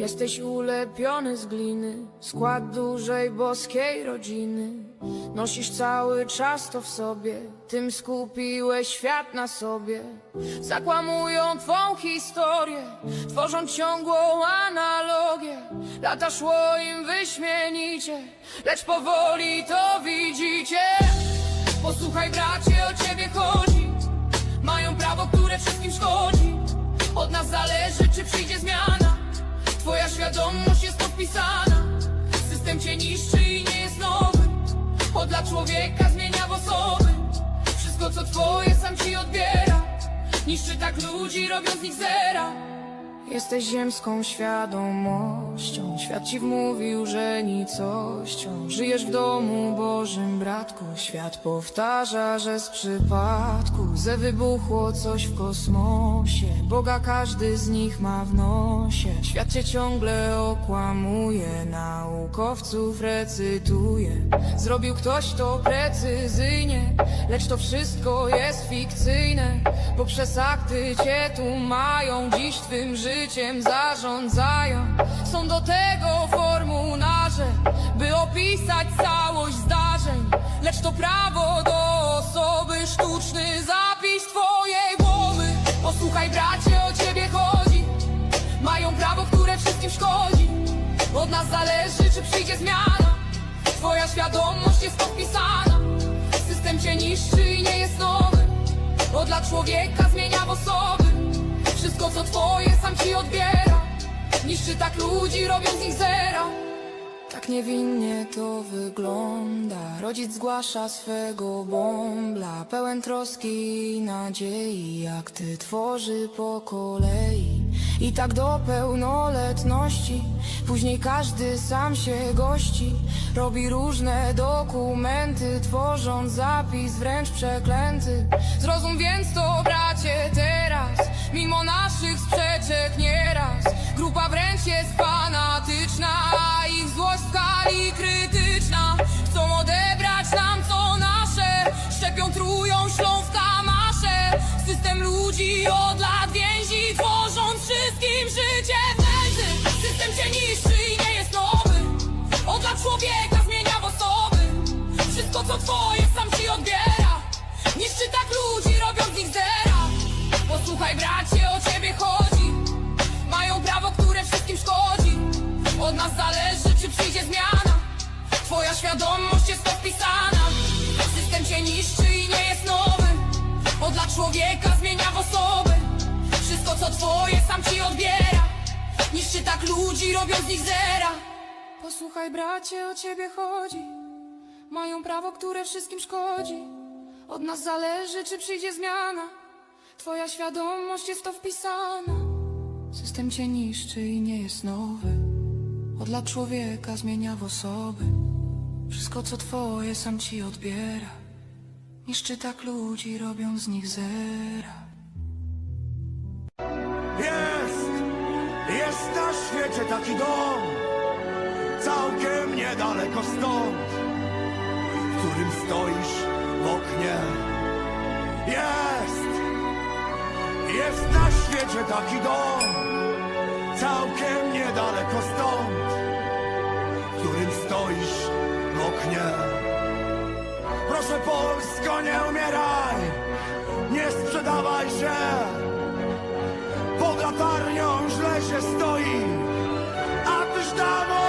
Jesteś ulepiony z gliny, skład dużej boskiej rodziny. Nosisz cały czas to w sobie, tym skupiłeś świat na sobie. Zakłamują twą historię, tworząc ciągłą analogię. Lata szło im wyśmienicie, lecz powoli to widzicie. Posłuchaj bracie, o ciebie chodzi. Mają prawo, które wszystkim szkodzi. Od nas zależy, czy przyjdzie zmiana. Twoja świadomość jest podpisana. System cię niszczy i nie jest nowy. Od lat człowieka zmienia w osoby. Wszystko co twoje sam ci odbiera. Niszczy tak ludzi, robiąc z nich zera. Jesteś ziemską świadomością. Świat ci wmówił, że nicością. Żyjesz w domu Bożym, bratku. Świat powtarza, że z przypadku ze wybuchło coś w kosmosie. Boga każdy z nich ma w nosie. Świat cię ciągle okłamuje, naukowców recytuje. Zrobił ktoś to precyzyjnie, lecz to wszystko jest fikcyjne. Poprzez akty cię tu mają, dziś twym życiem zarządzają. Są do tego formularze, by opisać całość zdarzeń. Lecz to prawo do osoby, sztuczny zapis twojej głowy. Posłuchaj bracie, o ciebie chodzi. Mają prawo, które wszystkim szkodzi. Od nas zależy, czy przyjdzie zmiana. Twoja świadomość jest podpisana. System cię niszczy i nie jest nowy. Od lat człowieka zmienia w osoby. Wszystko co twoje sam ci odbiera. Niszczy tak ludzi, robiąc z nich zera. Tak niewinnie to wygląda. Rodzic zgłasza swego bąbla, pełen troski i nadziei. Jak ty tworzy po kolei. I tak do pełnoletności. Później każdy sam się gości. Robi różne dokumenty, tworząc zapis wręcz przeklęty. Zrozum więc to bracie teraz, mimo naszych sprzeczek nieraz. Grupa wręcz jest fanatyczna, a ich złość w skali krytyczna. Chcą odebrać nam co nasze, szczepią, trują, ślą w kamasze. System ludzi od lat więzi, tworząc wszystkim życie w nędzy. System cię niszczy i nie jest nowy. Od lat człowieka zmienia w osoby. Wszystko co twoje sam ci odbiera. Niszczy tak ludzi, robiąc z nich zera. Posłuchaj bracie, o ciebie chodzi. Mają prawo, które wszystkim szkodzi. Od nas zależy, czy przyjdzie zmiana. Twoja świadomość jest podpisana. System cię niszczy i nie jest nowy. Od lat człowieka zmienia w osoby. Wszystko co twoje sam ci odbiera. Niszczy tak ludzi, robiąc z nich zera. Posłuchaj bracie, o ciebie chodzi. Mają prawo, które wszystkim szkodzi. Od nas zależy, czy przyjdzie zmiana. Twoja świadomość jest to wpisana. System cię niszczy i nie jest nowy. Od lat człowieka zmienia w osoby. Wszystko co twoje sam ci odbiera. Niszczy tak ludzi, robiąc z nich zera. Jest na świecie taki dom, całkiem niedaleko stąd, w którym stoisz w oknie. Jest na świecie taki dom, całkiem niedaleko stąd, w którym stoisz w oknie. Proszę Polsko, nie umieraj, nie sprzedawaj się. Pod latarnią źle się stoi, a tyś damą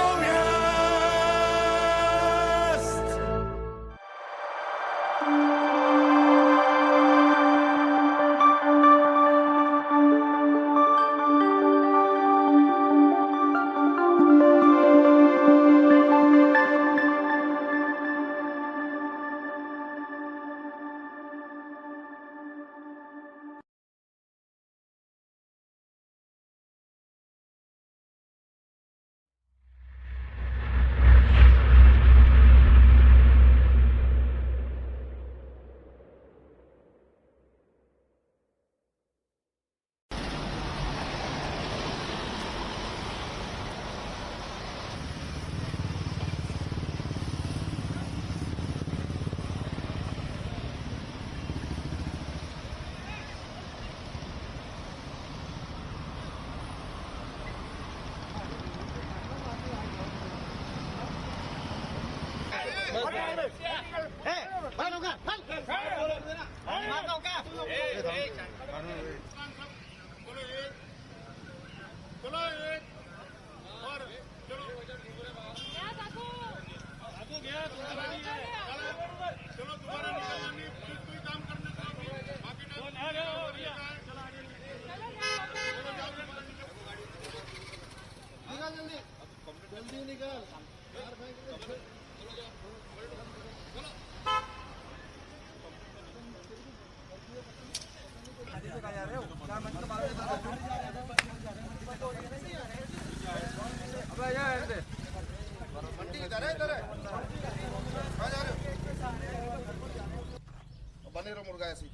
बने रहो मुर्गा ऐसे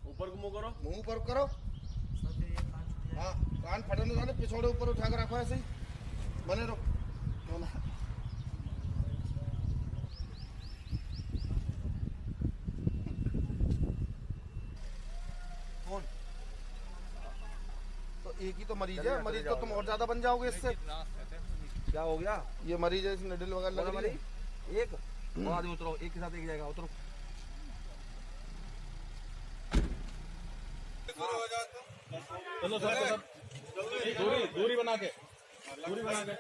ऊपर को मुंह करो, मुंह ऊपर करो। हाँ कान फटने जाने पिछोड़े ऊपर उठा कर रखो ऐसे ही बने रहो। कौन तो एक ही तो मरीज है, मरीज तो तुम और ज्यादा बन जाओगे इससे। क्या हो गया? ये मरीज है, निडल वगैरह लग रही है। एक आदमी उतरो, एक के साथ एक जाएगा, उतरो। चलो सर, दूरी बना के, दूरी बना के।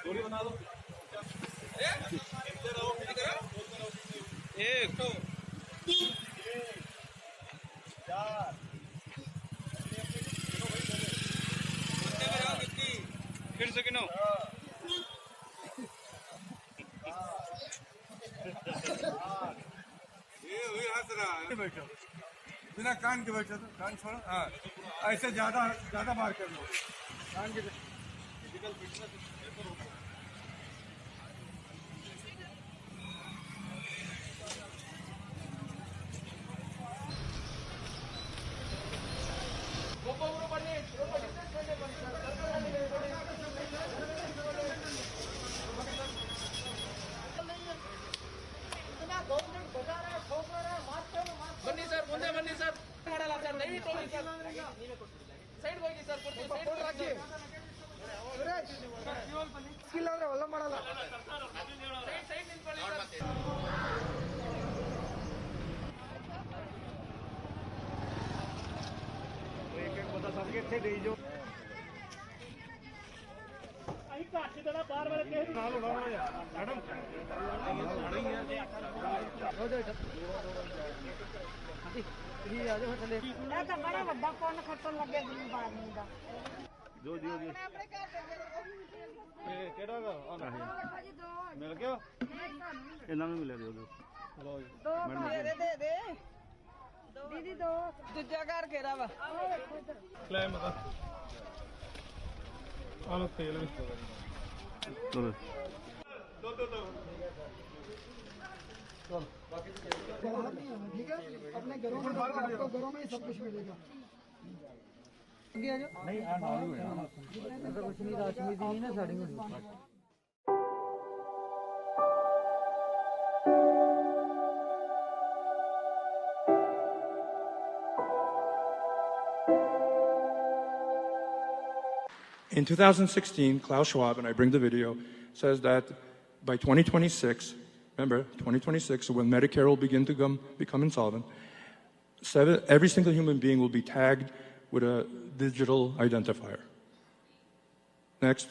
दूरी बना दो। एक फिर से गिनो। ये हंस रहा है। बैठो बिना कान के बैठो, तो कान छोड़ो। हाँ ऐसे ज्यादा बार कर लो कान के। ಬನ್ನಿ ಸರ್, ಮುಂದೆ ಬನ್ನಿ ಸರ್. ಮಾಡಲ್ಲ ಸರ್, ದಯವಿಟ್ಟು ಹೋಗಿ ಸರ್. ಸೈಡ್ ಹೋಗಿ ಸರ್, ಸೈಡ್ ನಿಂತ್ಕೊಳ್ಳಿ ಸರ್. बड़ा ਵੱਡਾ ਕੋਣ ਖੱਟਣ ਲੱਗਿਆ ਗਰੀਬ ਆਦਮੀ ਦਾ। जो केड़ा गा मिल गया इन्हां नूं मिले दो। लो जी ਦੋ ਮੇਰੇ ਦੇ ਦੇ ਦੀਦੀ ਦੋ ਦੂਜਾ ਘਰ ਘੇਰਾ ਵਾ। ਲੈ ਮਤਾ ਆਲੋ ਤੇਲ ਵੀ चलो ठीक है, अपने घरों में आपको घरों में ही सब कुछ मिलेगा। नहीं कुछ नहीं राशमी दी ना साड़ी में। In 2016, Klaus Schwab, and I bring the video, says that by 2026, remember, 2026, when Medicare will begin to become insolvent, every single human being will be tagged with a digital identifier. Next.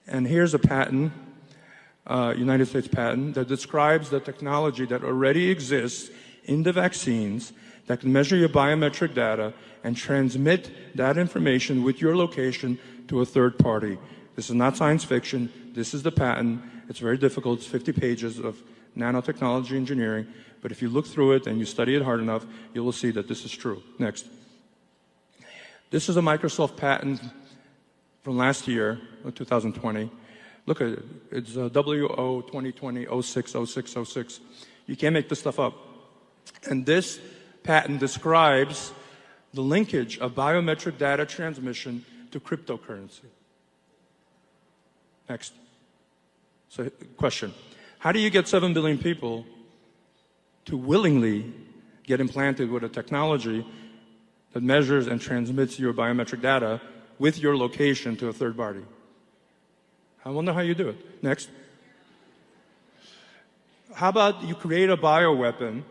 And here's a patent, United States patent, that describes the technology that already exists in the vaccines that can measure your biometric data and transmit that information with your location to a third party. This is not science fiction. This is the patent. It's very difficult. It's 50 pages of nanotechnology engineering. But if you look through it and you study it hard enough, you will see that this is true. Next. This is a Microsoft patent from last year, 2020. Look at it. It's WO 2020 060606. You can't make this stuff up. And this patent describes the linkage of biometric data transmission to cryptocurrency. Next. So, question. How do you get 7 billion people to willingly get implanted with a technology that measures and transmits your biometric data with your location to a third party. I wonder how you do it. Next. How about you create a bioweapon,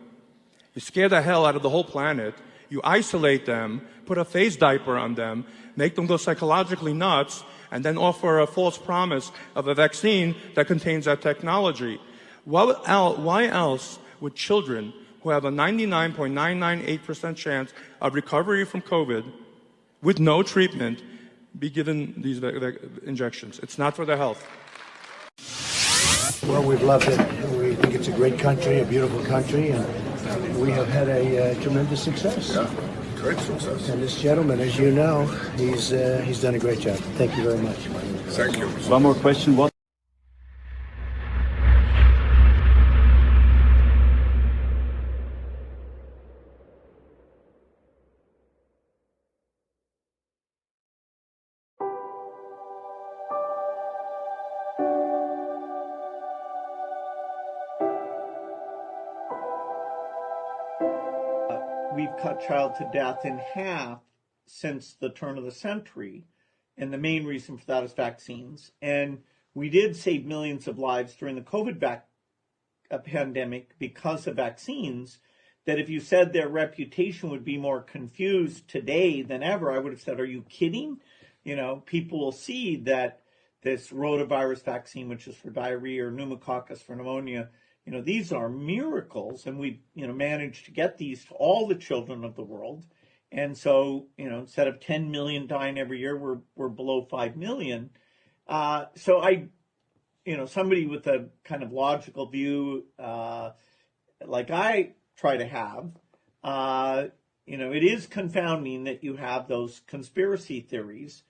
you scare the hell out of the whole planet, you isolate them, put a face diaper on them, make them go psychologically nuts, and then offer a false promise of a vaccine that contains that technology. Why else would children who have a 99.998% chance of recovery from COVID with no treatment be given these injections? It's not for their health. Well, we've loved it. We think it's a great country, a beautiful country, and we have had a tremendous success. Yeah, great success. And this gentleman, as you know, he's done a great job. Thank you very much. Thank you. One more question. What? We've cut child to death in half since the turn of the century, and the main reason for that is vaccines. And we did save millions of lives during the COVID pandemic because of vaccines, that if you said their reputation would be more confused today than ever, I would have said, are you kidding? You know, people will see that this rotavirus vaccine, which is for diarrhea, or pneumococcus for pneumonia, you know, these are miracles, and we, you know, managed to get these to all the children of the world. And so, you know, instead of 10 million dying every year, we're below 5 million. So you know, somebody with a kind of logical view, like I try to have, you know, it is confounding that you have those conspiracy theories.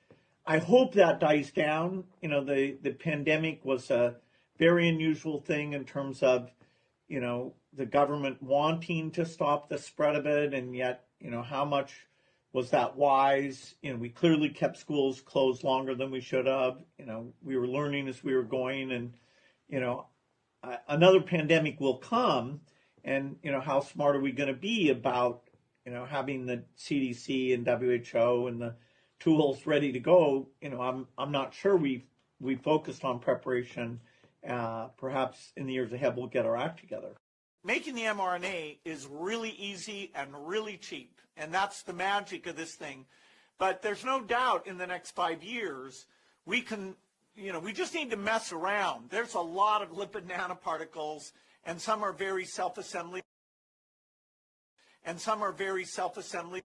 I hope that dies down. You know, the pandemic was a very unusual thing in terms of, you know, the government wanting to stop the spread of it, and yet, you know, how much was that wise? You know, we clearly kept schools closed longer than we should have. You know, we were learning as we were going, and, you know, another pandemic will come, and, you know, how smart are we going to be about, you know, having the CDC and WHO and the tools ready to go? You know, I'm not sure we focused on preparation. Perhaps in the years ahead, we'll get our act together. Making the mRNA is really easy and really cheap, and that's the magic of this thing. But there's no doubt in the next 5 years, we can, you know, we just need to mess around. There's a lot of lipid nanoparticles, and some are very self-assembly. And some are very self-assembly.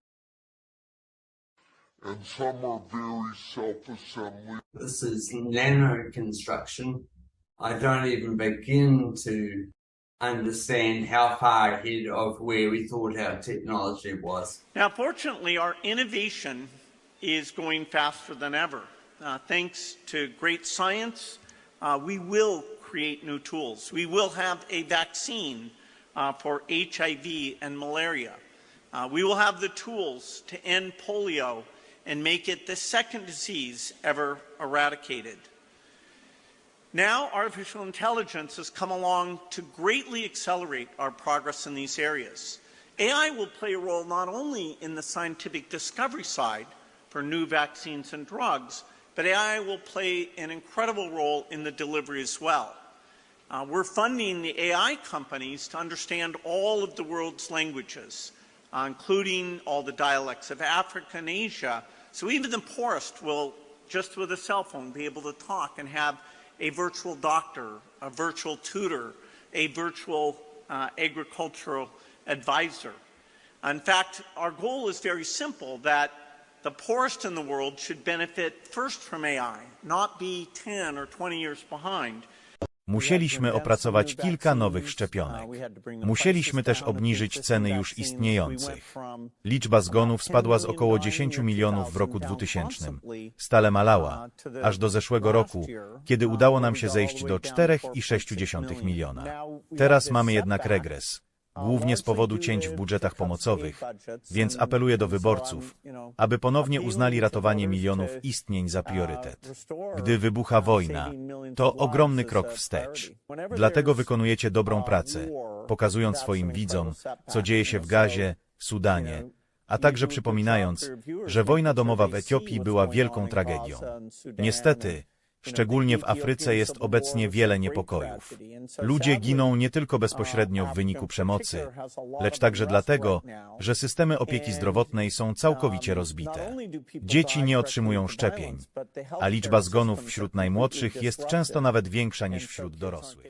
This is nano construction. I don't even begin to understand how far ahead of where we thought our technology was. Now, fortunately, our innovation is going faster than ever. Thanks to great science, we will create new tools. We will have a vaccine for HIV and malaria. We will have the tools to end polio and make it the second disease ever eradicated. Now, artificial intelligence has come along to greatly accelerate our progress in these areas. AI will play a role not only in the scientific discovery side for new vaccines and drugs, but AI will play an incredible role in the delivery as well. We're funding the AI companies to understand all of the world's languages, including all the dialects of Africa and Asia. So even the poorest will, just with a cell phone, be able to talk and have a virtual doctor, a virtual tutor, a virtual agricultural advisor. In fact, our goal is very simple, that the poorest in the world should benefit first from AI, not be 10 or 20 years behind. Musieliśmy opracować kilka nowych szczepionek. Musieliśmy też obniżyć ceny już istniejących. Liczba zgonów spadła z około 10 milionów w roku 2000. Stale malała, aż do zeszłego roku, kiedy udało nam się zejść do 4,6 miliona. Teraz mamy jednak regres, głównie z powodu cięć w budżetach pomocowych, więc apeluję do wyborców, aby ponownie uznali ratowanie milionów istnień za priorytet. Gdy wybucha wojna, to ogromny krok wstecz. Dlatego wykonujecie dobrą pracę, pokazując swoim widzom, co dzieje się w Gazie, Sudanie, a także przypominając, że wojna domowa w Etiopii była wielką tragedią. Niestety, szczególnie w Afryce jest obecnie wiele niepokojów. Ludzie giną nie tylko bezpośrednio w wyniku przemocy, lecz także dlatego, że systemy opieki zdrowotnej są całkowicie rozbite. Dzieci nie otrzymują szczepień, a liczba zgonów wśród najmłodszych jest często nawet większa niż wśród dorosłych.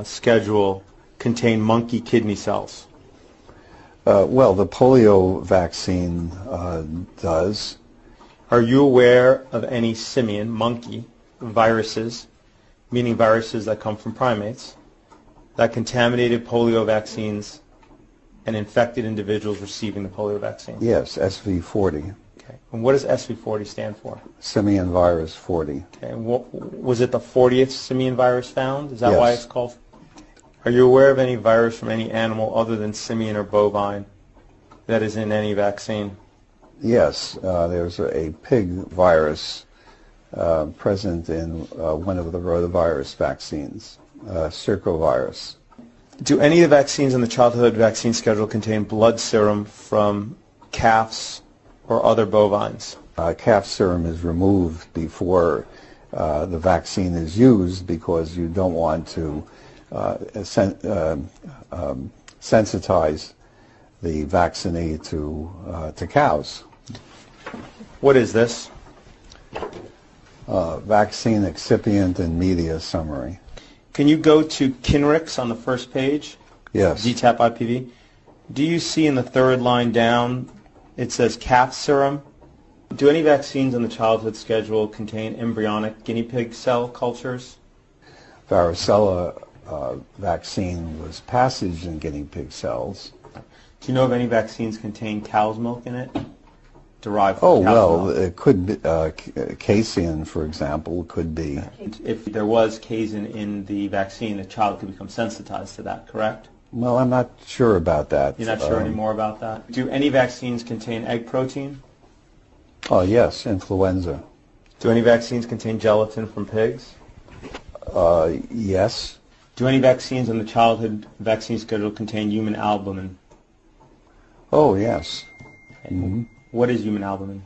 Schedule contain monkey kidney cells. Well, the polio vaccine does. Are you aware of any simian, monkey, viruses, meaning viruses that come from primates, that contaminated polio vaccines and infected individuals receiving the polio vaccine? Yes, SV40. Okay. And what does SV40 stand for? Simian virus 40. Okay. And was it the 40th simian virus found? Is that why Yes. it's called? Are you aware of any virus from any animal other than simian or bovine that is in any vaccine? Yes, there's a pig virus present in one of the rotavirus vaccines, circovirus. Do any of the vaccines on the childhood vaccine schedule contain blood serum from calves or other bovines? Calf serum is removed before the vaccine is used because you don't want to sensitize the vaccinee to cows. What is this? Vaccine excipient and media summary. Can you go to Kinrix on the first page? Yes. DTaP IPV. Do you see in the third line down, it says calf serum? Do any vaccines on the childhood schedule contain embryonic guinea pig cell cultures? Varicella vaccine was passaged in guinea pig cells. Do you know if any vaccines contain cow's milk in it? Derived from Oh, cow's well, milk? it could be, casein, for example, could be. If there was casein in the vaccine, a child could become sensitized to that, correct? Well, I'm not sure about that. You're not sure anymore about that? Do any vaccines contain egg protein? Oh, yes, influenza. Do any vaccines contain gelatin from pigs? Yes. Do any vaccines on the childhood vaccine schedule contain human albumin? Oh, yes. Mm-hmm. What is human albumin?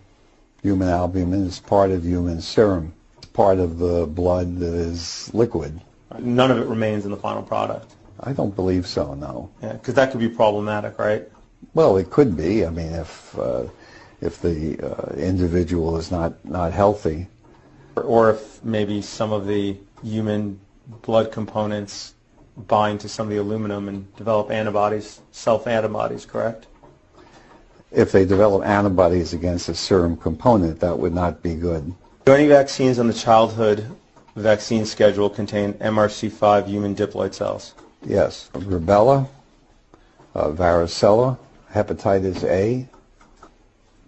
Human albumin is part of human serum, part of the blood that is liquid. None of it remains in the final product? I don't believe so, no. Yeah, because that could be problematic, right? Well, it could be. I mean, if the individual is not healthy. Or if maybe some of the human blood components bind to some of the aluminum and develop antibodies, self-antibodies, correct? If they develop antibodies against a serum component, that would not be good. Do any vaccines on the childhood vaccine schedule contain MRC5 human diploid cells? Yes. Rubella, varicella, hepatitis A.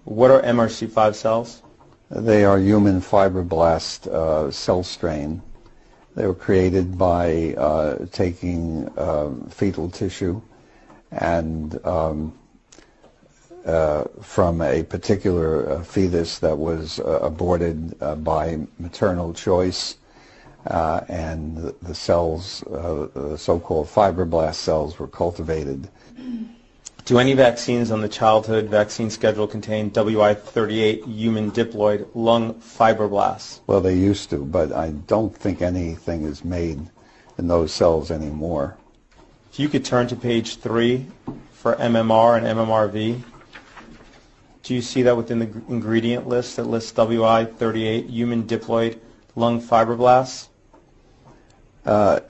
What are MRC5 cells? They are human fibroblast cell strain. They were created by taking fetal tissue and from a particular fetus that was aborted by maternal choice, and the cells, the so-called fibroblast cells, were cultivated. Do any vaccines on the childhood vaccine schedule contain WI38 human diploid lung fibroblasts? Well, they used to, but I don't think anything is made in those cells anymore. If you could turn to page 3 for MMR and MMRV. Do you see that within the ingredient list that lists WI38 human diploid lung fibroblasts?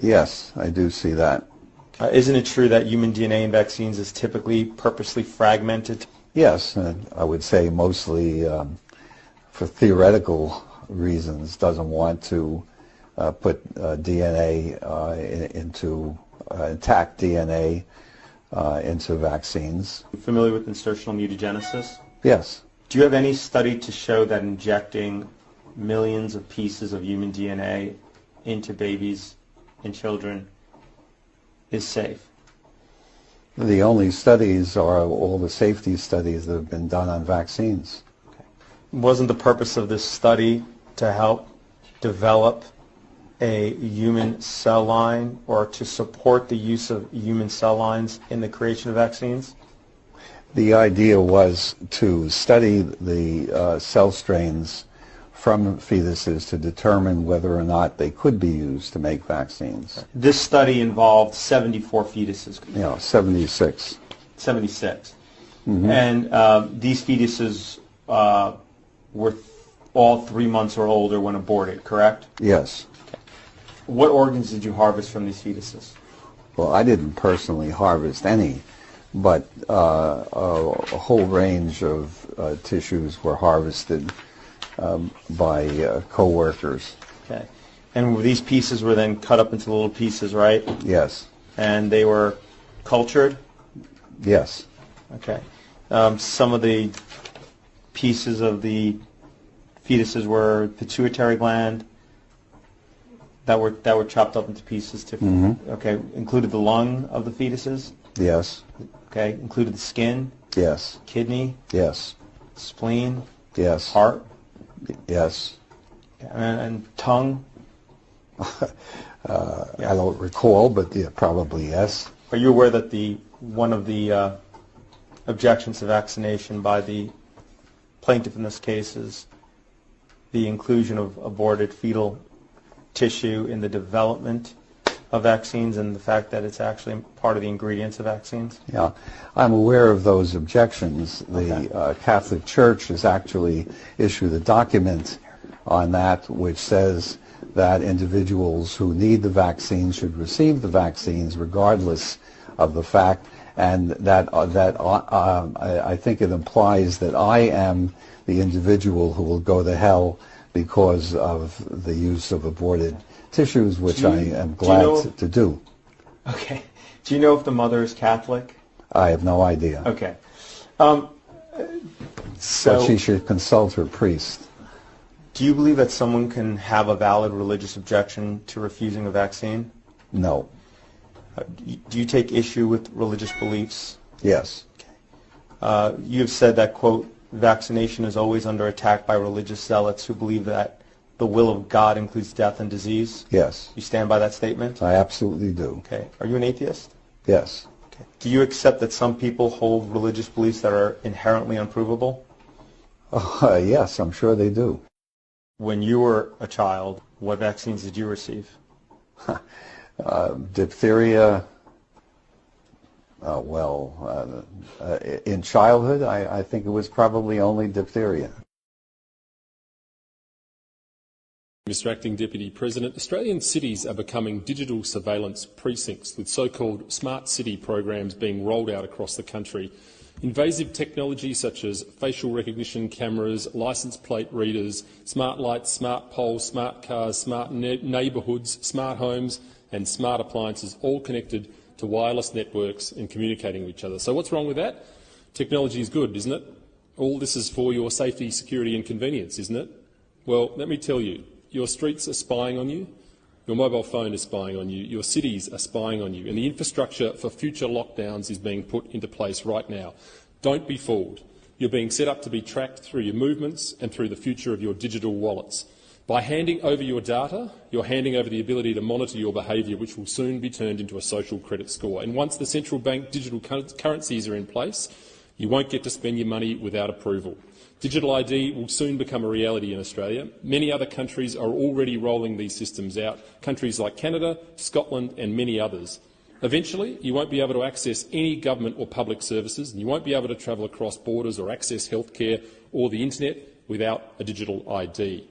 Yes, I do see that. Isn't it true that human DNA in vaccines is typically purposely fragmented? Yes, I would say mostly for theoretical reasons, doesn't want to put DNA into intact DNA into vaccines. Familiar with insertional mutagenesis? Yes. Do you have any study to show that injecting millions of pieces of human DNA into babies and children is safe? The only studies are all the safety studies that have been done on vaccines. Okay. Wasn't the purpose of this study to help develop a human cell line or to support the use of human cell lines in the creation of vaccines? The idea was to study the cell strains from fetuses to determine whether or not they could be used to make vaccines. This study involved 74 fetuses. 76. 76. Mm-hmm. And these fetuses were all 3 months or older when aborted, correct? Yes. Okay. What organs did you harvest from these fetuses? Well, I didn't personally harvest any, but a whole range of tissues were harvested by co-workers. Okay. And these pieces were then cut up into little pieces, right? Yes. And they were cultured? Yes. Okay. Some of the pieces of the fetuses were pituitary gland that were chopped up into pieces to okay, included the lung of the fetuses? Yes. Okay, included the skin? Yes. Kidney? Yes. Spleen? Yes. Heart? Yes. And tongue? I don't recall, but yeah, probably yes. Are you aware that one of the objections to vaccination by the plaintiff in this case is the inclusion of aborted fetal tissue in the development of vaccines and the fact that it's actually part of the ingredients of vaccines? Yeah, I'm aware of those objections. The Catholic Church has actually issued a document on that which says that individuals who need the vaccine should receive the vaccines regardless of the fact, and that I think it implies that I am the individual who will go to hell because of the use of aborted tissues, which I am glad to do. Okay. Do you know if the mother is Catholic? I have no idea. Okay. But she should consult her priest. Do you believe that someone can have a valid religious objection to refusing a vaccine? No. Do you take issue with religious beliefs? Yes. Okay. You have said that, quote, vaccination is always under attack by religious zealots who believe that the will of God includes death and disease? Yes. You stand by that statement? I absolutely do. Okay. Are you an atheist? Yes. Okay. Do you accept that some people hold religious beliefs that are inherently unprovable? Yes, I'm sure they do. When you were a child, what vaccines did you receive? Diphtheria. In childhood, I think it was probably only diphtheria. Mr. Acting Deputy President, Australian cities are becoming digital surveillance precincts with so-called smart city programs being rolled out across the country. Invasive technology such as facial recognition cameras, licence plate readers, smart lights, smart poles, smart cars, smart neighbourhoods, smart homes and smart appliances, all connected to wireless networks and communicating with each other. So what's wrong with that? Technology is good, isn't it? All this is for your safety, security and convenience, isn't it? Well, let me tell you, your streets are spying on you, your mobile phone is spying on you, your cities are spying on you, and the infrastructure for future lockdowns is being put into place right now. Don't be fooled. You're being set up to be tracked through your movements and through the future of your digital wallets. By handing over your data, you're handing over the ability to monitor your behaviour, which will soon be turned into a social credit score. And once the central bank digital currencies are in place, you won't get to spend your money without approval. Digital ID will soon become a reality in Australia. Many other countries are already rolling these systems out, countries like Canada, Scotland and many others. Eventually, you won't be able to access any government or public services, and you won't be able to travel across borders or access healthcare or the internet without a digital ID.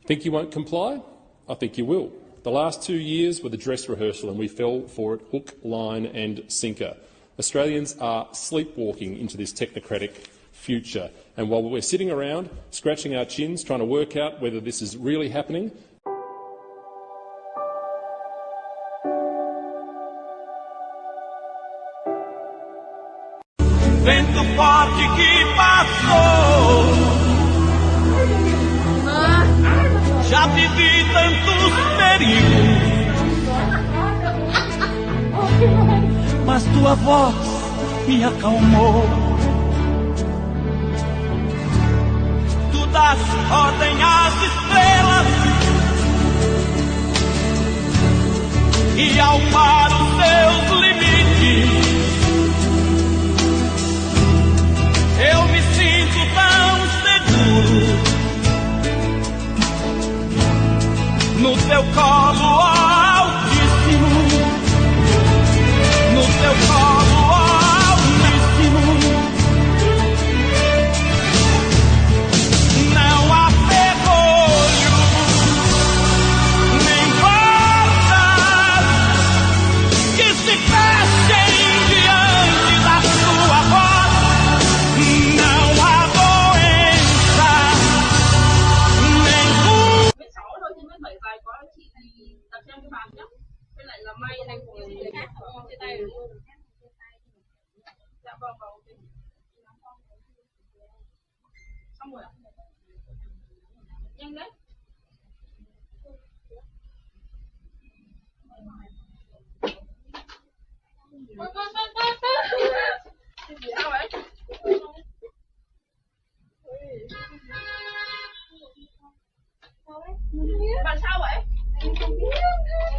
Think you won't comply? I think you will. The last 2 years were the dress rehearsal and we fell for it hook, line and sinker. Australians are sleepwalking into this technocratic future, and while we're sitting around scratching our chins trying to work out whether this is really happening, vento forte que passou. Já vivi tantos perigos, mas tua voz me acalmou. Tu das ordem às estrelas e ao mar os seus limites. colo altíssimo, no teu colo altíssimo. Não há ferrolho, nem portas que se fechem diante da sua voz. Não há doença, nem Bạn sao vậy? Em không biết.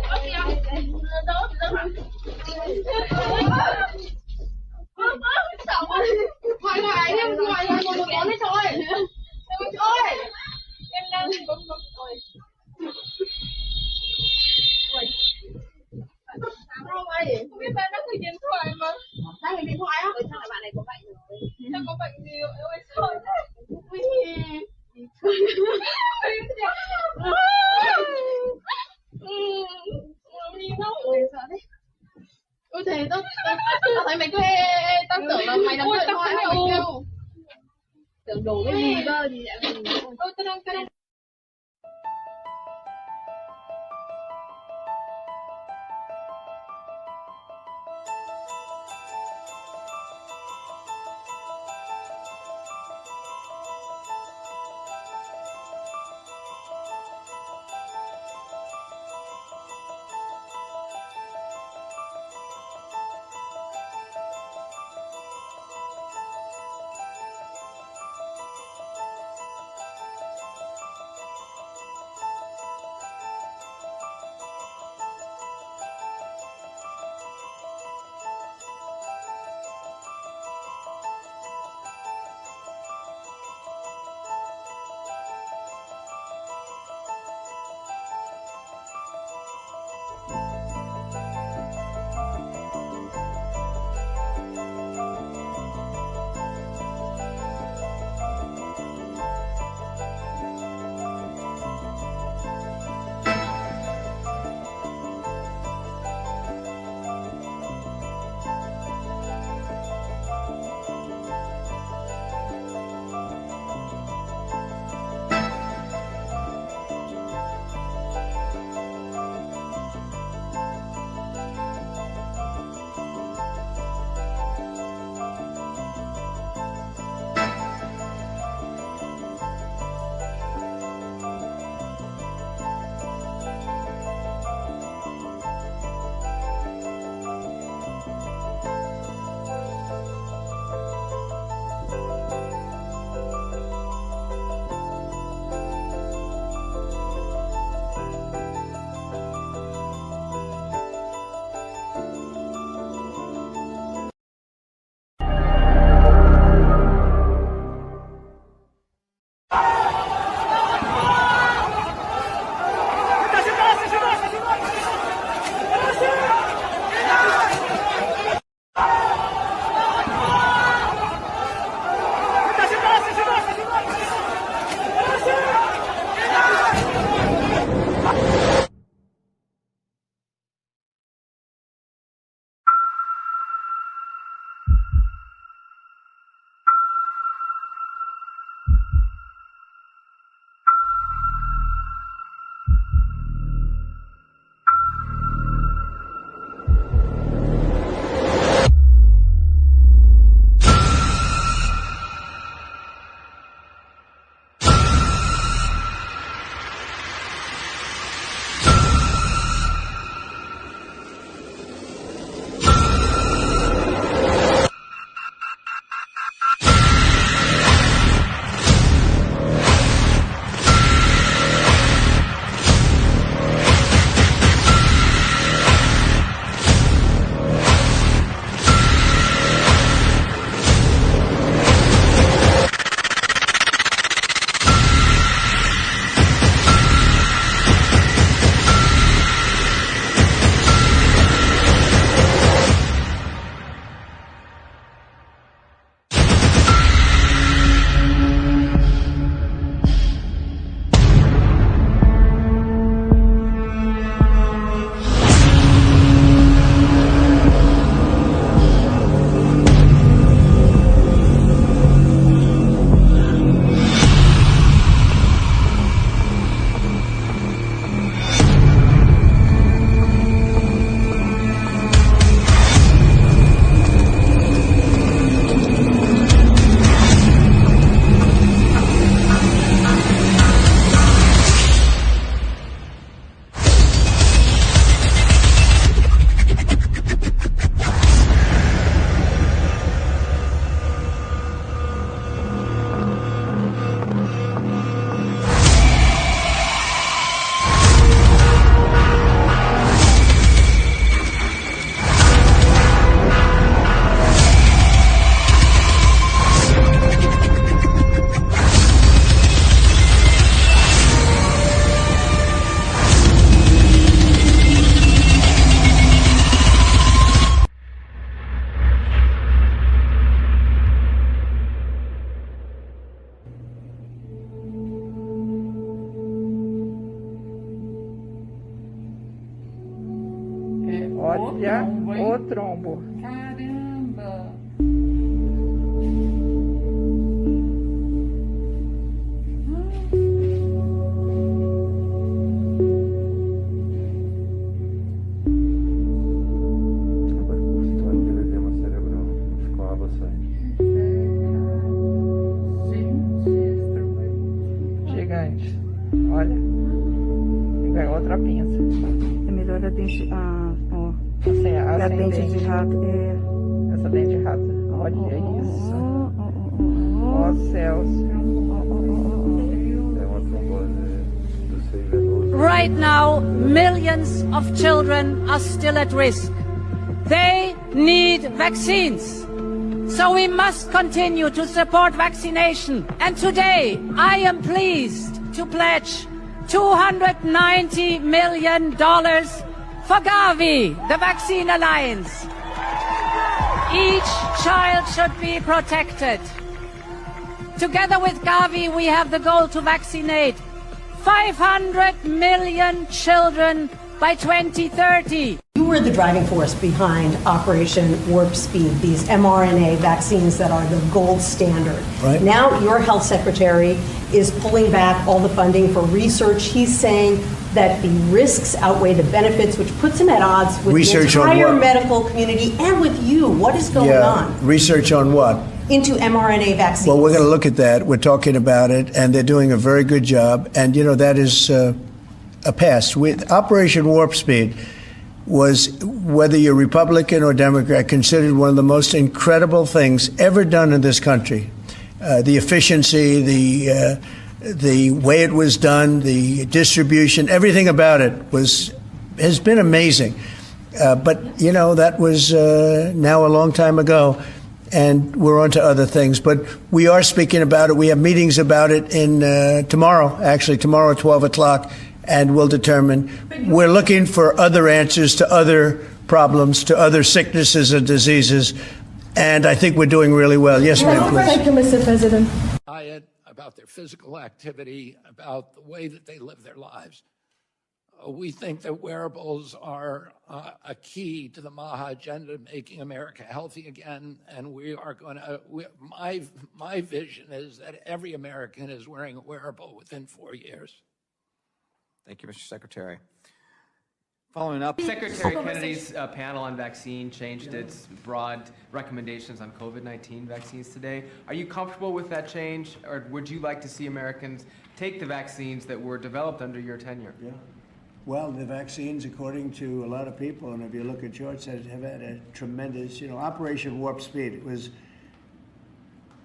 Có gì không? Đó, hả? Sợ quá. Ngoài em ngoài một món đấy thôi. Em ơi. Em đang bấm rồi. Sao vậy? Không biết bạn đang gửi điện thoại mà. Đang gửi điện thoại á? Sao lại bạn này có bệnh rồi? Sao có bệnh gì rồi? Ôi sợ thế. Ôi thế tao thấy mày cứ tao tưởng là mày đang điện thoại hay mày kêu tưởng đổ cái gì cơ thì ôi tao đang Já? O trombo. Caramba! Gigante. Olha. Ganhou outra pinça. É melhor a dente. Ó. A dente de rato. Essa dente de rato. Olha isso. Ó céus. Right now, millions of children are still at risk. They need vaccines. So we must continue to support vaccination. And today, I am pleased to pledge $290 million for Gavi, the Vaccine Alliance. Each child should be protected. Together with Gavi, we have the goal to vaccinate 500 million children by 2030. You were the driving force behind Operation Warp Speed, these mRNA vaccines that are the gold standard. Right. Now your health secretary is pulling back all the funding for research. He's saying that the risks outweigh the benefits, which puts him at odds with Research the on entire what? medical community and with you. What is going on? Research on what? Into mRNA vaccines. Well, we're going to look at that. We're talking about it, and they're doing a very good job. And, you know, that is a pass. With Operation Warp Speed was, whether you're Republican or Democrat, considered one of the most incredible things ever done in this country. The efficiency, the way it was done, the distribution, everything about it has been amazing. But, you know, that was now a long time ago. And we're on to other things. But we are speaking about it. We have meetings about it tomorrow at 12 o'clock, and we'll determine. We're looking for other answers to other problems, to other sicknesses and diseases, and I think we're doing really well. Yes, ma'am, please. Thank you, Mr. President. Diet, about their physical activity, about the way that they live their lives. We think that wearables are a key to the MAHA agenda, making America healthy again. And we are going to, my vision is that every American is wearing a wearable within 4 years. Thank you, Mr. Secretary. Following up, Secretary Kennedy's panel on vaccine changed its broad recommendations on COVID-19 vaccines today. Are you comfortable with that change, or would you like to see Americans take the vaccines that were developed under your tenure? Yeah. Well, the vaccines, according to a lot of people, and if you look at charts, have had a tremendous, Operation Warp Speed. It was,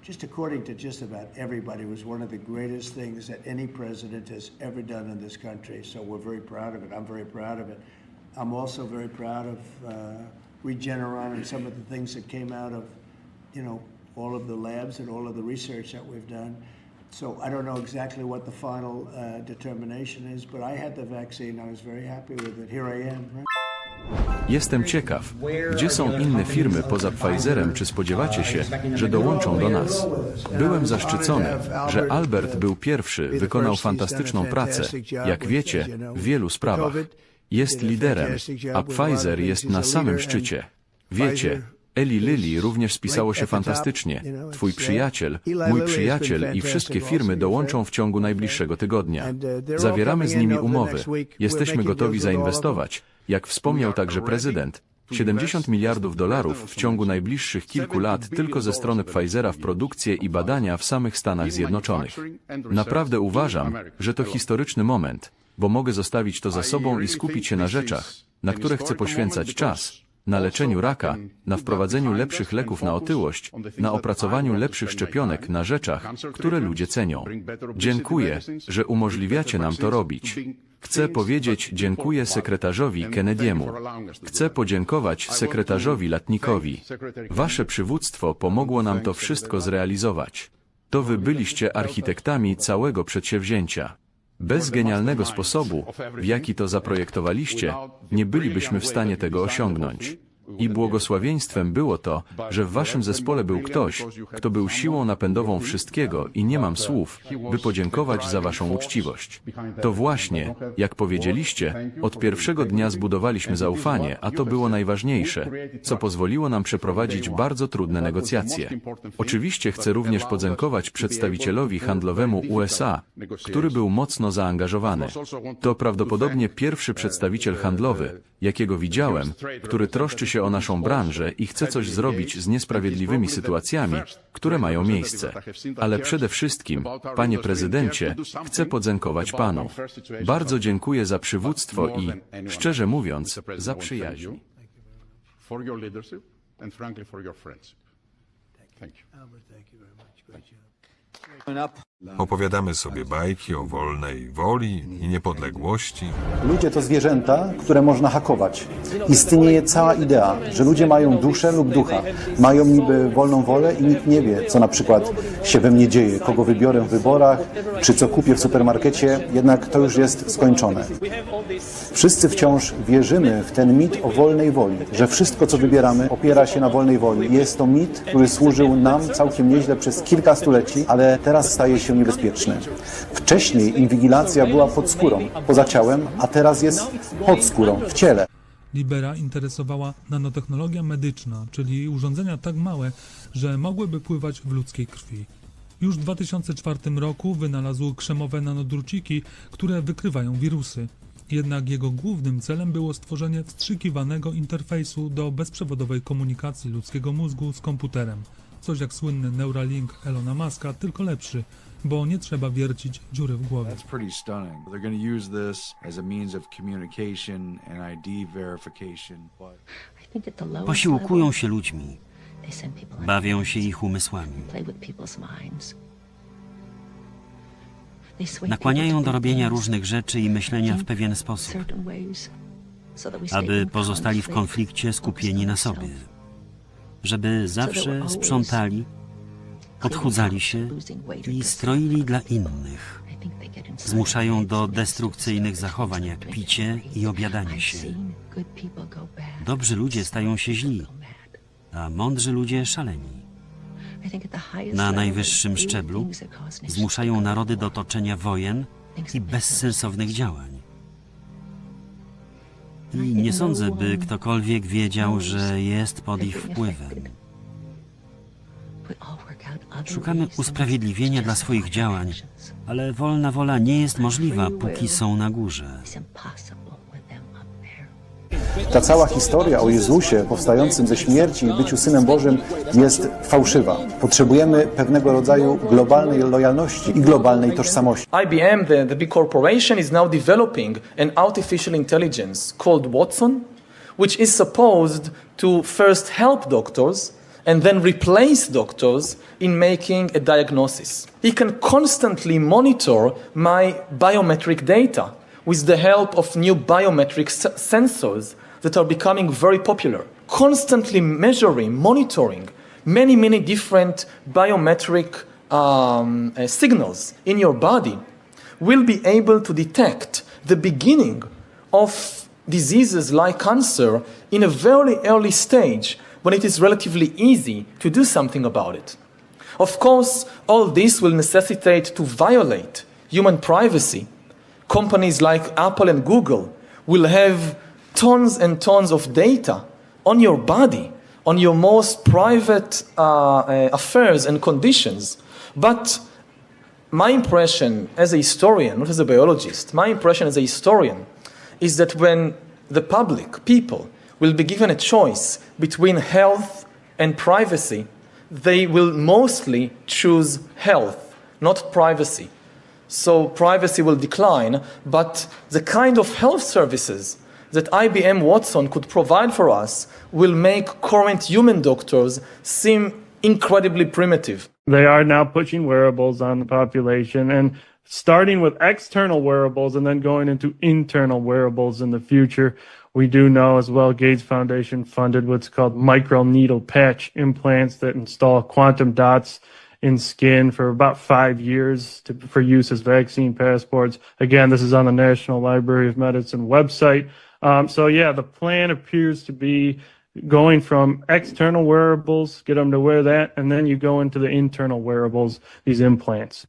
just according to just about everybody, was one of the greatest things that any president has ever done in this country. So we're very proud of it. I'm very proud of it. I'm also very proud of Regeneron and some of the things that came out of, all of the labs and all of the research that we've done. So I don't know exactly what the final determination is, but I had the vaccine. I was very happy with it. Here I am. Jestem ciekaw, gdzie są inne firmy poza Pfizerem, czy spodziewacie się, że dołączą do nas? Byłem zaszczycony, że Albert był pierwszy, wykonał fantastyczną pracę, jak wiecie, w wielu sprawach. Jest liderem, a Pfizer jest na samym szczycie. Wiecie, Eli Lilly również spisało się fantastycznie. Twój przyjaciel, mój przyjaciel i wszystkie firmy dołączą w ciągu najbliższego tygodnia. Zawieramy z nimi umowy. Jesteśmy gotowi zainwestować. Jak wspomniał także prezydent, $70 miliardów w ciągu najbliższych kilku lat tylko ze strony Pfizera w produkcję i badania w samych Stanach Zjednoczonych. Naprawdę uważam, że to historyczny moment, bo mogę zostawić to za sobą i skupić się na rzeczach, na które chcę poświęcać czas. Na leczeniu raka, na wprowadzeniu lepszych leków na otyłość, na opracowaniu lepszych szczepionek, na rzeczach, które ludzie cenią. Dziękuję, że umożliwiacie nam to robić. Chcę powiedzieć dziękuję sekretarzowi Kennedy'emu. Chcę podziękować sekretarzowi Latnikowi. Wasze przywództwo pomogło nam to wszystko zrealizować. To wy byliście architektami całego przedsięwzięcia. Bez genialnego sposobu, w jaki to zaprojektowaliście, nie bylibyśmy w stanie tego osiągnąć. I błogosławieństwem było to, że w waszym zespole był ktoś, kto był siłą napędową wszystkiego i nie mam słów, by podziękować za waszą uczciwość. To właśnie, jak powiedzieliście, od pierwszego dnia zbudowaliśmy zaufanie, a to było najważniejsze, co pozwoliło nam przeprowadzić bardzo trudne negocjacje. Oczywiście chcę również podziękować przedstawicielowi handlowemu USA, który był mocno zaangażowany. To prawdopodobnie pierwszy przedstawiciel handlowy, jakiego widziałem, który troszczy się o naszą branżę i chce coś zrobić z niesprawiedliwymi sytuacjami, które mają miejsce. Ale przede wszystkim, panie prezydencie, chcę podziękować panu. Bardzo dziękuję za przywództwo i, szczerze mówiąc, za przyjaźń. Opowiadamy sobie bajki o wolnej woli i niepodległości. Ludzie to zwierzęta, które można hakować. Istnieje cała idea, że ludzie mają duszę lub ducha. Mają niby wolną wolę i nikt nie wie, co na przykład się we mnie dzieje, kogo wybiorę w wyborach, czy co kupię w supermarkecie, jednak to już jest skończone. Wszyscy wciąż wierzymy w ten mit o wolnej woli, że wszystko, co wybieramy, opiera się na wolnej woli. Jest to mit, który służył nam całkiem nieźle przez kilka stuleci, ale teraz staje się niebezpieczny. Wcześniej inwigilacja była pod skórą, poza ciałem, a teraz jest pod skórą, w ciele. Libera interesowała nanotechnologia medyczna, czyli urządzenia tak małe, że mogłyby pływać w ludzkiej krwi. Już w 2004 roku wynalazł krzemowe nanodruciki, które wykrywają wirusy. Jednak jego głównym celem było stworzenie wstrzykiwanego interfejsu do bezprzewodowej komunikacji ludzkiego mózgu z komputerem. Coś jak słynny Neuralink Elona Muska, tylko lepszy, bo nie trzeba wiercić dziury w głowie. Posiłkują się ludźmi, bawią się ich umysłami. Nakłaniają do robienia różnych rzeczy i myślenia w pewien sposób, aby pozostali w konflikcie skupieni na sobie. Żeby zawsze sprzątali, odchudzali się i stroili dla innych. Zmuszają do destrukcyjnych zachowań jak picie i obiadanie się. Dobrzy ludzie stają się źli, a mądrzy ludzie szaleni. Na najwyższym szczeblu zmuszają narody do toczenia wojen i bezsensownych działań. I nie sądzę, by ktokolwiek wiedział, że jest pod ich wpływem. Szukamy usprawiedliwienia dla swoich działań, ale wolna wola nie jest możliwa, póki są na górze. Ta cała historia o Jezusie powstającym ze śmierci i byciu Synem Bożym jest fałszywa. Potrzebujemy pewnego rodzaju globalnej lojalności i globalnej tożsamości. IBM, the big corporation, is now developing an artificial intelligence called Watson, which is supposed to first help doctors and then replace doctors in making a diagnosis. He can constantly monitor my biometric data with the help of new biometric sensors that are becoming very popular, constantly measuring, monitoring many different biometric signals in your body, will be able to detect the beginning of diseases like cancer in a very early stage when it is relatively easy to do something about it. Of course, all this will necessitate to violate human privacy. Companies like Apple and Google will have tons and tons of data on your body, on your most private affairs and conditions. But my impression as a historian, not as a biologist, my impression as a historian is that when the public, people, will be given a choice between health and privacy, they will mostly choose health, not privacy. So privacy will decline, but the kind of health services that IBM Watson could provide for us will make current human doctors seem incredibly primitive. They are now pushing wearables on the population and starting with external wearables and then going into internal wearables in the future. We do know as well Gates Foundation funded what's called microneedle patch implants that install quantum dots in skin for about 5 years for use as vaccine passports. Again, this is on the National Library of Medicine website. So yeah, the plan appears to be going from external wearables, get them to wear that, and then you go into the internal wearables, these implants.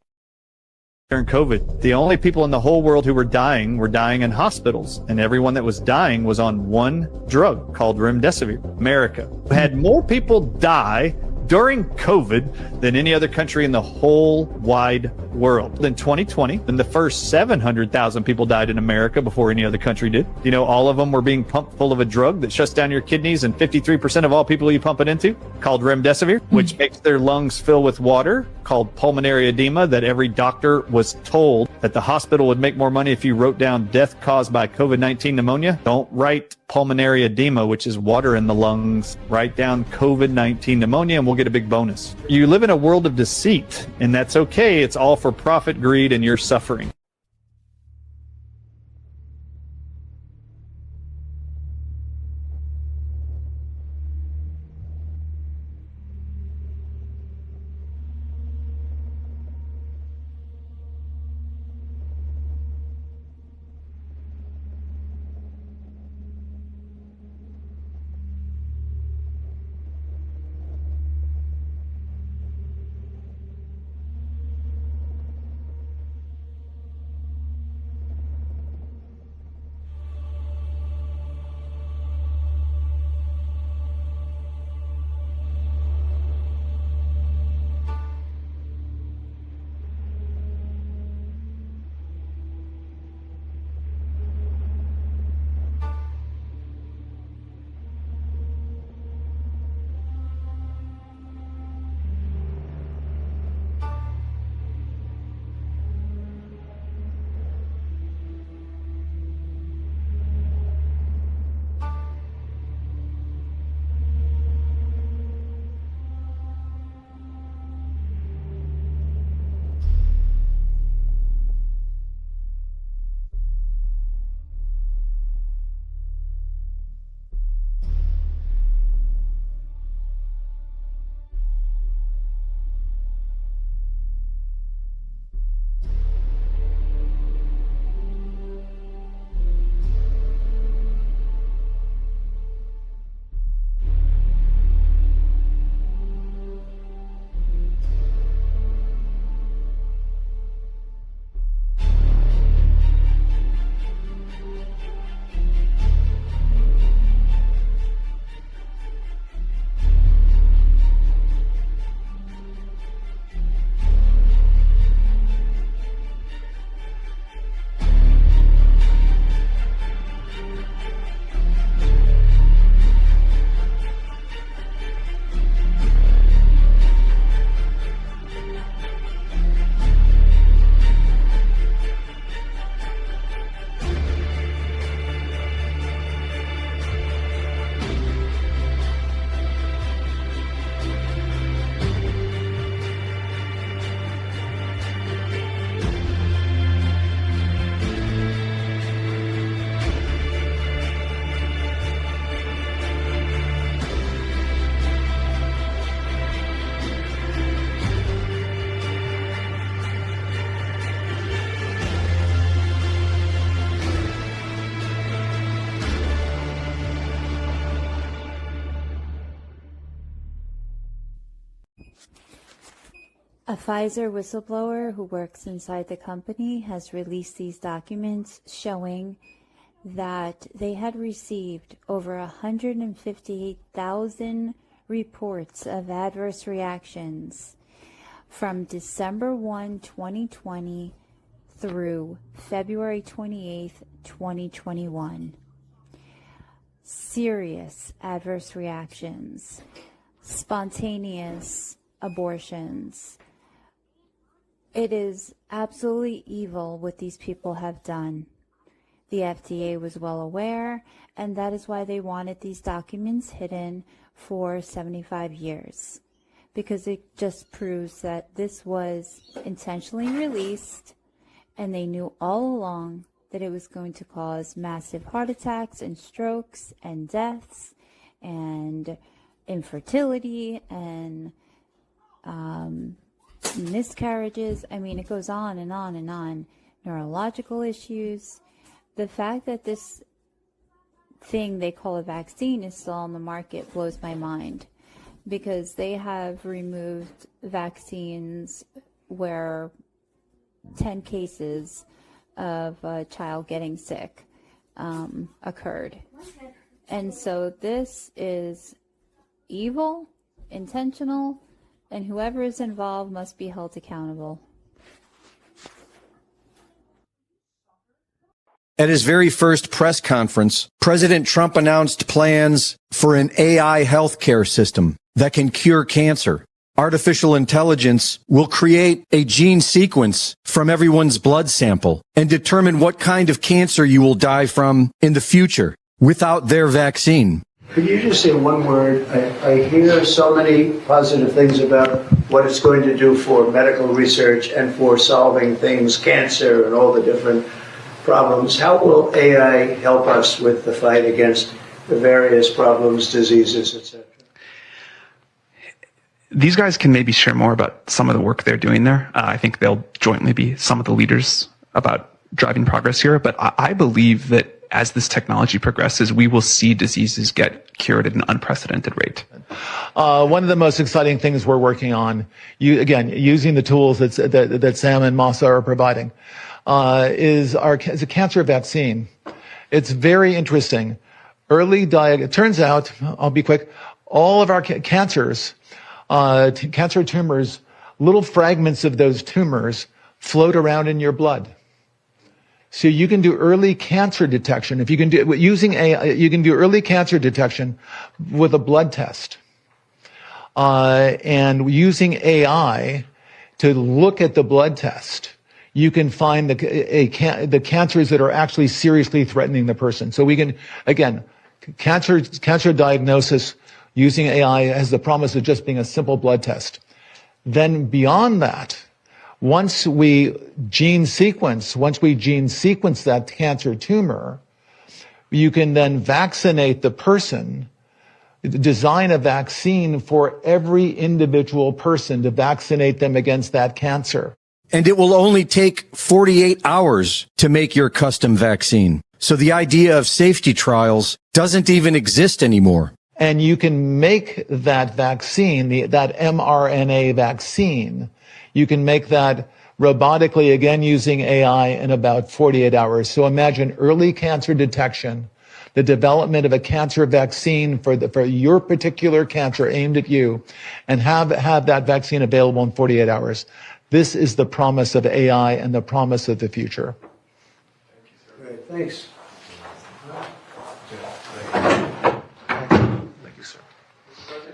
During COVID, the only people in the whole world who were dying in hospitals, and everyone that was dying was on one drug called remdesivir. America had more people die during COVID than any other country in the whole wide world. In 2020, in the first 700,000 people died in America before any other country did. You know, all of them were being pumped full of a drug that shuts down your kidneys, and 53% of all people you pump it into, called remdesivir, which makes their lungs fill with water, called pulmonary edema, that every doctor was told that the hospital would make more money if you wrote down death caused by COVID-19 pneumonia. Don't write pulmonary edema, which is water in the lungs. Write down COVID-19 pneumonia and we'll get a big bonus. You live in a world of deceit, and that's okay. It's all for profit, greed, and you're suffering. A Pfizer whistleblower who works inside the company has released these documents showing that they had received over 158,000 reports of adverse reactions from December 1, 2020 through February 28, 2021. Serious adverse reactions, spontaneous abortions. It is absolutely evil what these people have done. The FDA was well aware, and that is why they wanted these documents hidden for 75 years, because it just proves that this was intentionally released, and they knew all along that it was going to cause massive heart attacks and strokes and deaths and infertility and miscarriages. I mean, it goes on and on and on. Neurological issues. The fact that this thing they call a vaccine is still on the market blows my mind, because they have removed vaccines where 10 cases of a child getting sick occurred. And so this is evil, intentional, and whoever is involved must be held accountable. At his very first press conference, President Trump announced plans for an AI healthcare system that can cure cancer. Artificial intelligence will create a gene sequence from everyone's blood sample and determine what kind of cancer you will die from in the future without their vaccine. Could you just say one word? I hear so many positive things about what it's going to do for medical research and for solving things, cancer and all the different problems. How will AI help us with the fight against the various problems, diseases, etc.? These guys can maybe share more about some of the work they're doing there. I think they'll jointly be some of the leaders about driving progress here. But I believe that as this technology progresses, we will see diseases get cured at an unprecedented rate. One of the most exciting things we're working on, using the tools that Sam and Masa are providing, is a cancer vaccine. It's very interesting. It turns out, I'll be quick, all of our cancers, cancer tumors, little fragments of those tumors float around in your blood. So you can do early cancer detection. If you can do using AI, you can do early cancer detection with a blood test. And using AI to look at the blood test, you can find the cancers that are actually seriously threatening the person. So we can, again, cancer diagnosis using AI has the promise of just being a simple blood test. Then beyond that, once we gene sequence that cancer tumor, you can then vaccinate the person, design a vaccine for every individual person to vaccinate them against that cancer. And it will only take 48 hours to make your custom vaccine. So the idea of safety trials doesn't even exist anymore. And you can make that vaccine, that mRNA vaccine, you can make that robotically, again, using AI in about 48 hours. So imagine early cancer detection, the development of a cancer vaccine for your particular cancer aimed at you, and have that vaccine available in 48 hours. This is the promise of AI and the promise of the future. Great, thanks. Thank you, sir.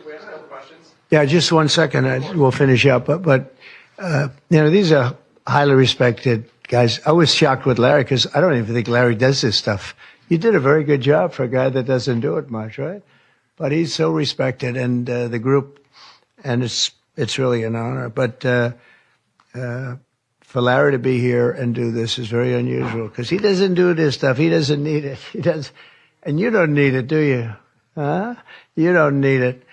We have some questions. Yeah, just 1 second. We'll finish up. But these are highly respected guys. I was shocked with Larry because I don't even think Larry does this stuff. You did a very good job for a guy that doesn't do it much, right? But he's so respected, and the group, and it's really an honor. But for Larry to be here and do this is very unusual because he doesn't do this stuff. He doesn't need it. He does, and you don't need it, do you? Huh? You don't need it.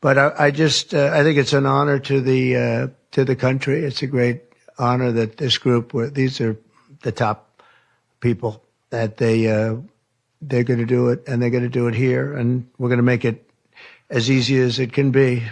But I think it's an honor to the country. It's a great honor that this group, these are the top people, that they're going to do it, and they're going to do it here, and we're going to make it as easy as it can be.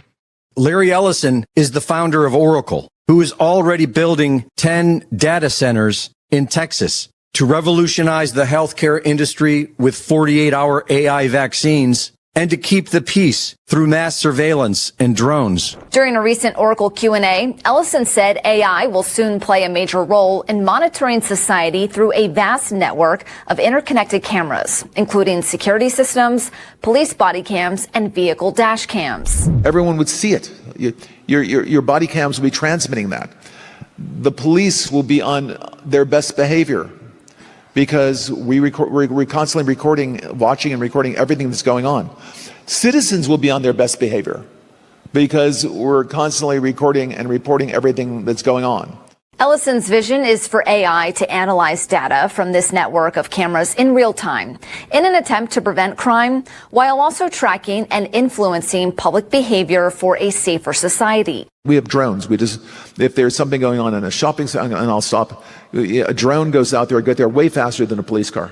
Larry Ellison is the founder of Oracle, who is already building 10 data centers in Texas to revolutionize the healthcare industry with 48-hour AI vaccines and to keep the peace through mass surveillance and drones. During a recent Oracle Q&A, Ellison said AI will soon play a major role in monitoring society through a vast network of interconnected cameras, including security systems, police body cams, and vehicle dash cams. Everyone would see it. Your body cams will be transmitting that. The police will be on their best behavior because we're constantly recording, watching and recording everything that's going on. Citizens will be on their best behavior because we're constantly recording and reporting everything that's going on. Ellison's vision is for AI to analyze data from this network of cameras in real time in an attempt to prevent crime while also tracking and influencing public behavior for a safer society. We have drones. If there's something going on in a shopping center, and I'll stop, a drone goes out there, get there way faster than a police car.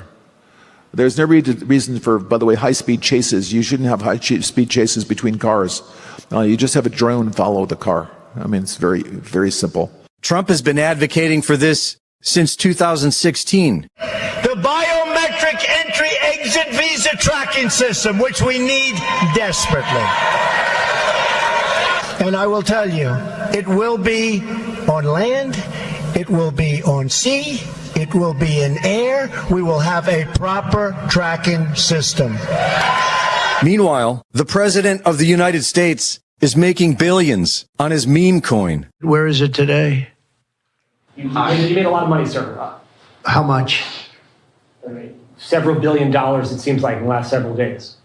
There's no reason for, by the way, high-speed chases. You shouldn't have high-speed chases between cars. You just have a drone follow the car. I mean, it's very, very simple. Trump has been advocating for this since 2016. The biometric entry-exit visa tracking system, which we need desperately. And I will tell you, it will be on land, it will be on sea, it will be in air. We will have a proper tracking system. Meanwhile, the President of the United States is making billions on his meme coin. Where is it today? You made a lot of money, sir. How much? Several $1 billion, it seems like, in the last several days.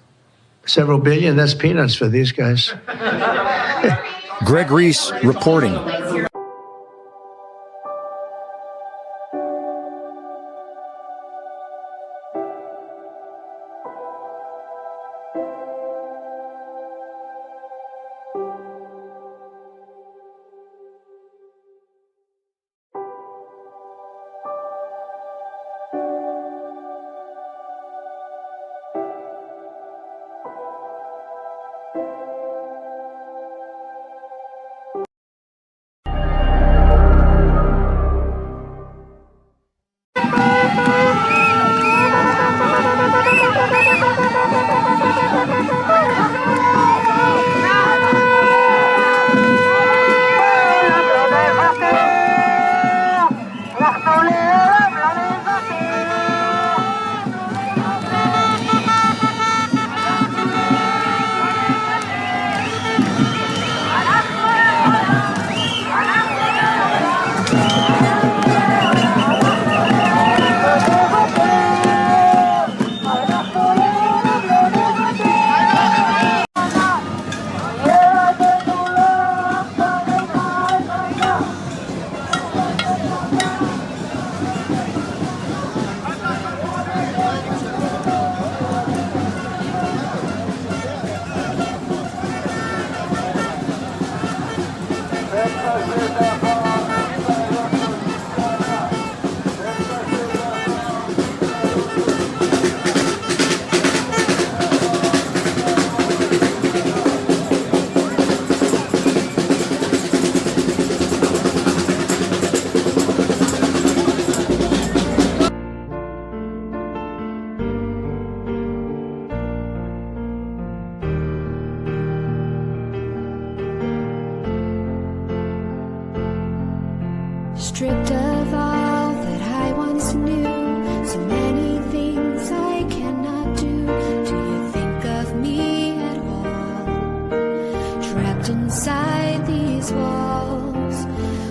Several billion? That's peanuts for these guys. Greg Reese reporting. Stripped of all that I once knew, so many things I cannot do. Do you think of me at all? Trapped inside these walls,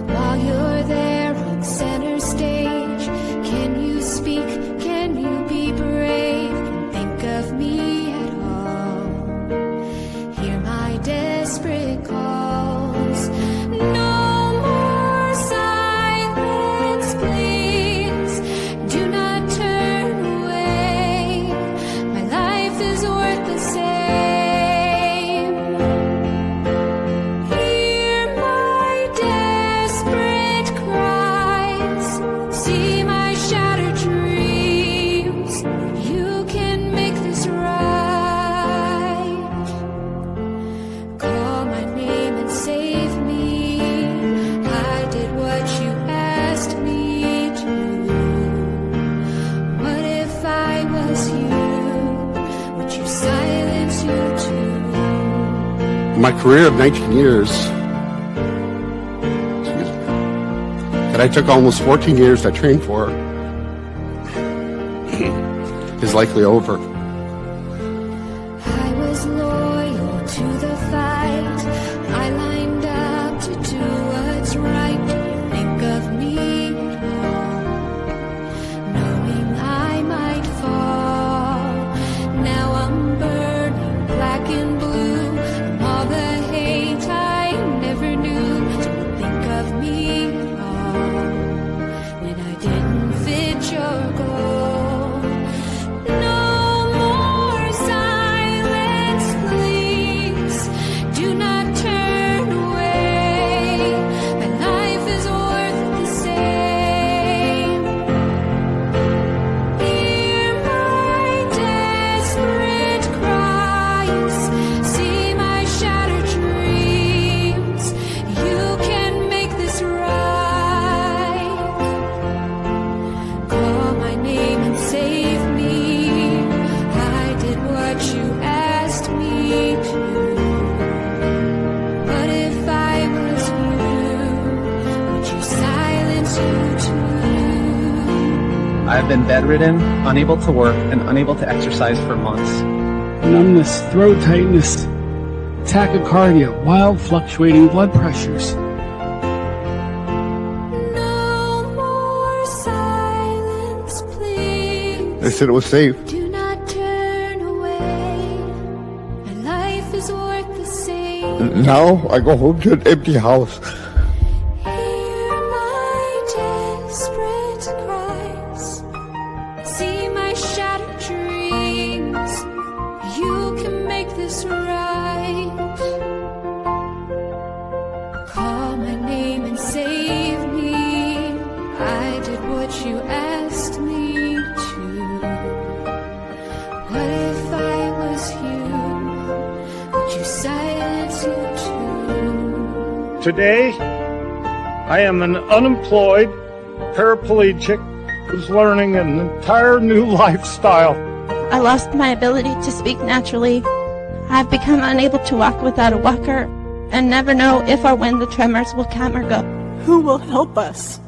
while you're there on center stage. Can you speak? Can you be brave? Can think of me at all? Hear my desperate calls. No. My career of 19 years, that I took almost 14 years to train for, is likely over. I was loyal to the fight. I lined up to do what's right. Do you think of me at all? Knowing I might fall. Now I'm burning black and blue. All the hate I never knew. Do you think of me at all? When I didn't fit your goal. No I've been bedridden, unable to work, and unable to exercise for months. Numbness, throat tightness, tachycardia, wild fluctuating blood pressures. No more silence, please. They said it was safe. Do not turn away. My life is worth the same. Now I go home to an empty house. Hear my desperate cries. See my shattered dreams. You can make this right. Call my name and save me. I did what you asked me to. What if I was you? Would you silence you too? Today, I am an unemployed paraplegic who's learning an entire new lifestyle. I lost my ability to speak naturally. I've become unable to walk without a walker and never know if or when the tremors will come or go. Who will help us?